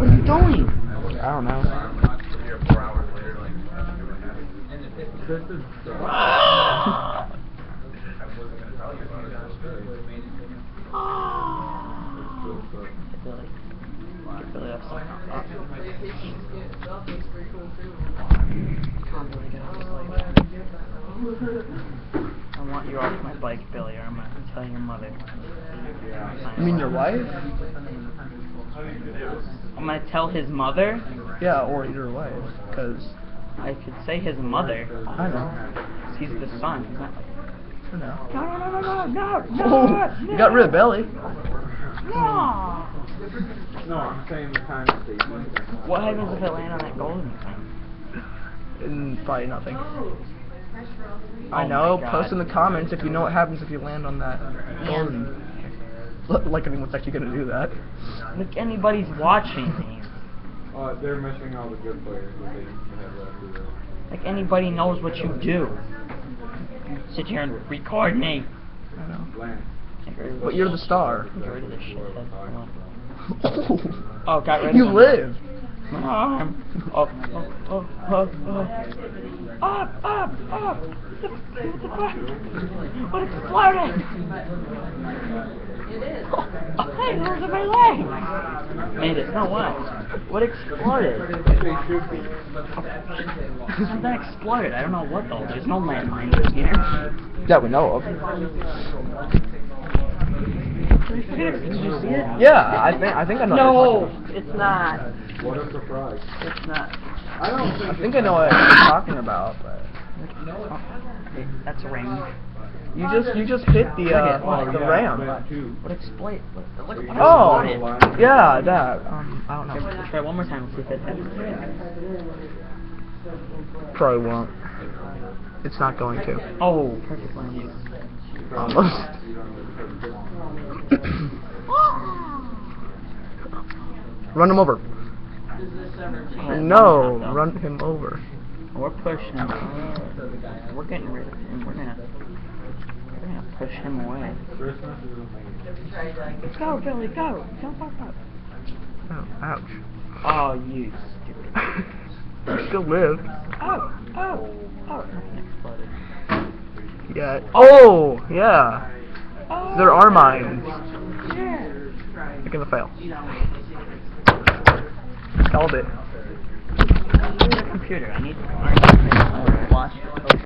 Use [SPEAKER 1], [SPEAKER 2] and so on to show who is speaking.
[SPEAKER 1] What are you doing?
[SPEAKER 2] I don't know.
[SPEAKER 1] Billy up. I want you off my bike, Billy, or I'm gonna tell your mother.
[SPEAKER 2] You mean your wife?
[SPEAKER 1] I'm gonna tell his mother?
[SPEAKER 2] Yeah, or your wife, because...
[SPEAKER 1] I could say his mother.
[SPEAKER 2] I know.
[SPEAKER 1] He's the son. He's not...
[SPEAKER 2] I know.
[SPEAKER 1] No.
[SPEAKER 2] Oh, you got rid of Belly.
[SPEAKER 1] No.
[SPEAKER 3] No, I'm saying the time that they use.
[SPEAKER 1] What happens if it lands on that golden thing?
[SPEAKER 2] And probably nothing. I
[SPEAKER 1] Oh
[SPEAKER 2] know.
[SPEAKER 1] my God.
[SPEAKER 2] Post in the comments if you know what happens if you land on that golden. Like anyone's actually gonna do that.
[SPEAKER 1] Like anybody's watching me.
[SPEAKER 3] They're missing all the good players that they have left.
[SPEAKER 1] Like anybody knows what you do. Sit here and record me.
[SPEAKER 2] I know.
[SPEAKER 3] Lance.
[SPEAKER 2] But you're the star.
[SPEAKER 1] Get rid of this shit.
[SPEAKER 2] Oh,
[SPEAKER 1] Oh, got rid of
[SPEAKER 2] you
[SPEAKER 1] him.
[SPEAKER 2] live.
[SPEAKER 1] My arm. Up. Up. What the fuck? What exploded? Oh, hey, those are my legs. Made it. No, what? What exploded? Something exploded. I don't know what though. There's no landmines in here.
[SPEAKER 2] That we know of.
[SPEAKER 1] Did you see it?
[SPEAKER 2] Yeah, I think I know.
[SPEAKER 1] No,
[SPEAKER 2] what you're
[SPEAKER 1] it's not.
[SPEAKER 3] What a surprise.
[SPEAKER 1] It's not.
[SPEAKER 3] I don't
[SPEAKER 2] talking about. I think I know what you're talking about, but
[SPEAKER 1] That's a ring.
[SPEAKER 2] you just hit the ram.
[SPEAKER 1] What exploded? What
[SPEAKER 2] Oh,
[SPEAKER 1] exploded?
[SPEAKER 2] yeah, that. I don't know.
[SPEAKER 1] Try one more time and see if it happens.
[SPEAKER 2] Probably won't. It's not going to.
[SPEAKER 1] Oh, perfect one of you.
[SPEAKER 2] Almost. Run him over. No, run him over.
[SPEAKER 1] We're pushing him. We're getting rid of him. We're gonna push him away.
[SPEAKER 3] Christmas is amazing.
[SPEAKER 1] Go, Billy, go! Don't fuck up.
[SPEAKER 2] Oh, ouch.
[SPEAKER 1] Oh, you stupid.
[SPEAKER 2] You still live.
[SPEAKER 1] Oh! Nothing exploded.
[SPEAKER 2] Yeah. Oh, yeah.
[SPEAKER 1] Oh,
[SPEAKER 2] There are mines.
[SPEAKER 1] yeah.
[SPEAKER 2] You're gonna fail. Called it.
[SPEAKER 1] Computer, I need to watch.